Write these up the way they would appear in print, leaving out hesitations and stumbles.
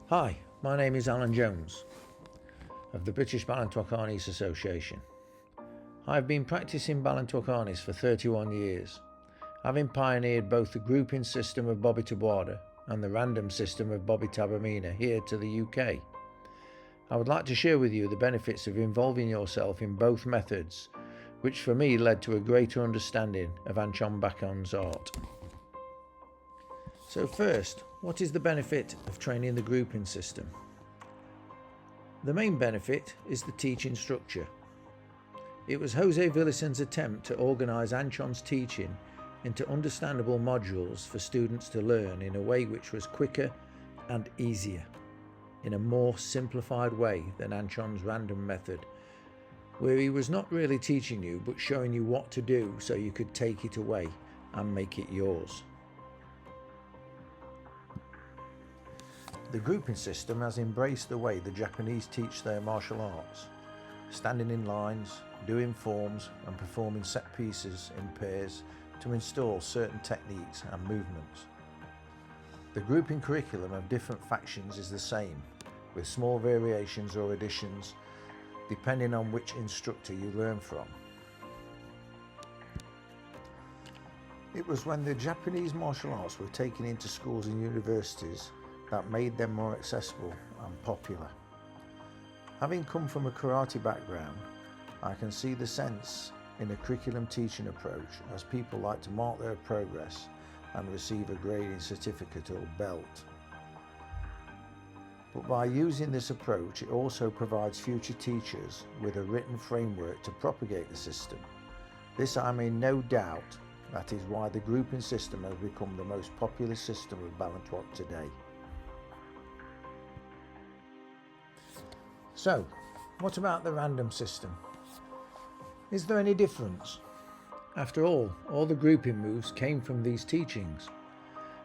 Hi, my name is Alan Jones of the British Balintawak Arnis Association. I've been practicing Balintawak Arnis for 31 years, having pioneered both the grouping system of Bobby Taboada and the random system of Bobby Tabimina here to the UK. I would like to share with you the benefits of involving yourself in both methods, which for me led to a greater understanding of Anciong Bacon's art. So first, what is the benefit of training the grouping system? The main benefit is the teaching structure. It was Jose Villason's attempt to organise Anciong's teaching into understandable modules for students to learn in a way which was quicker and easier, in a more simplified way than Anciong's random method, where he was not really teaching you but showing you what to do so you could take it away and make it yours. The grouping system has embraced the way the Japanese teach their martial arts, standing in lines, doing forms and performing set pieces in pairs to install certain techniques and movements. The grouping curriculum of different factions is the same, with small variations or additions depending on which instructor you learn from. It was when the Japanese martial arts were taken into schools and universities that made them more accessible and popular. Having come from a karate background, I can see the sense in a curriculum teaching approach, as people like to mark their progress and receive a grading certificate or belt. But by using this approach, it also provides future teachers with a written framework to propagate the system. This, I'm in no doubt, that is why the grouping system has become the most popular system of Balintawak today. So, what about the random system? Is there any difference? After all the grouping moves came from these teachings.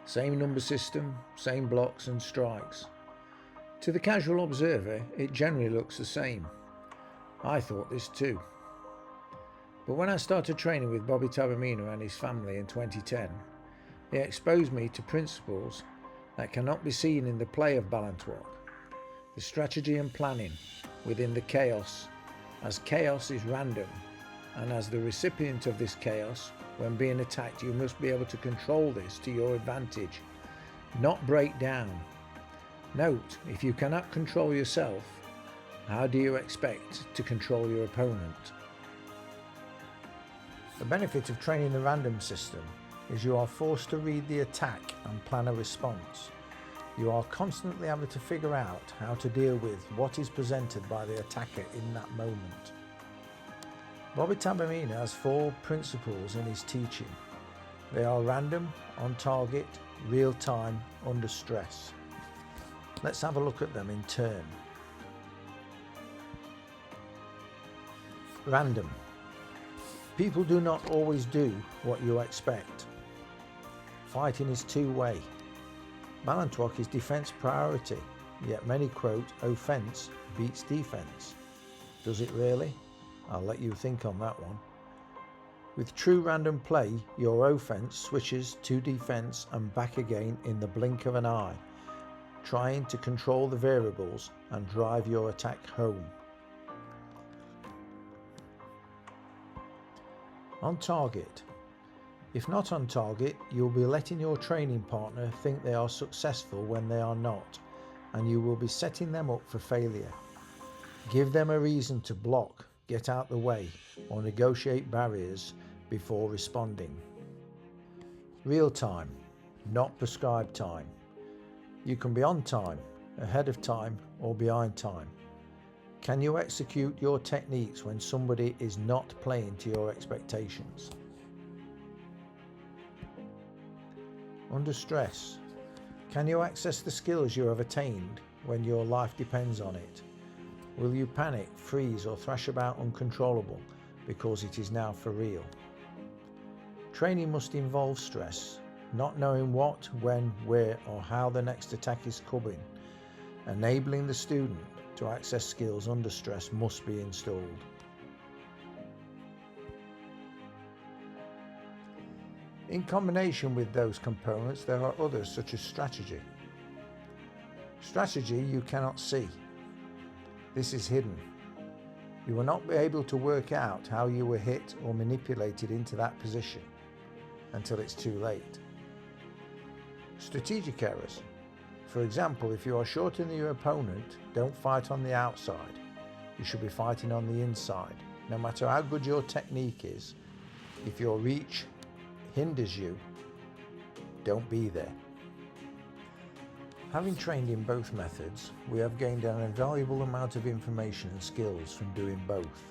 Same number system, same blocks and strikes. To the casual observer, it generally looks the same. I thought this too. But when I started training with Bobby Tabimina and his family in 2010, he exposed me to principles that cannot be seen in the play of Balintawak. The strategy and planning within the chaos, as chaos is random, and as the recipient of this chaos, when being attacked, you must be able to control this to your advantage, not break down. Note, if you cannot control yourself, how do you expect to control your opponent? The benefit of training the random system is you are forced to read the attack and plan a response. You are constantly able to figure out how to deal with what is presented by the attacker in that moment. Bobby Tabimina has 4 principles in his teaching. They are random, on target, real time, under stress. Let's have a look at them in turn. Random. People do not always do what you expect. Fighting is two-way. Balintawak is defence priority, yet many quote offence beats defence. Does it really? I'll let you think on that one. With true random play, your offence switches to defence and back again in the blink of an eye, trying to control the variables and drive your attack home. On target. If not on target, you'll be letting your training partner think they are successful when they are not, and you will be setting them up for failure. Give them a reason to block, get out the way, or negotiate barriers before responding. Real time, not prescribed time. You can be on time, ahead of time, or behind time. Can you execute your techniques when somebody is not playing to your expectations? Under stress. Can you access the skills you have attained when your life depends on it? Will you panic, freeze, or thrash about uncontrollable because it is now for real? Training must involve stress, not knowing what, when, where, or how the next attack is coming. Enabling the student to access skills under stress must be installed. In combination with those components, there are others such as strategy. Strategy you cannot see. This is hidden. You will not be able to work out how you were hit or manipulated into that position until it's too late. Strategic errors. For example, if you are shorter than your opponent, don't fight on the outside. You should be fighting on the inside. No matter how good your technique is, if your reach hinders you, don't be there. Having trained in both methods, we have gained an invaluable amount of information and skills from doing both.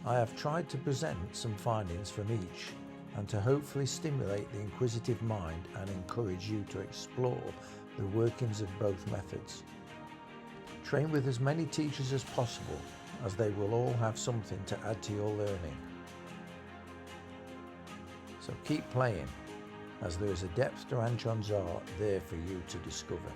I have tried to present some findings from each and to hopefully stimulate the inquisitive mind and encourage you to explore the workings of both methods. Train with as many teachers as possible, as they will all have something to add to your learning. So keep playing, as there is a depth to Anciong's art there for you to discover.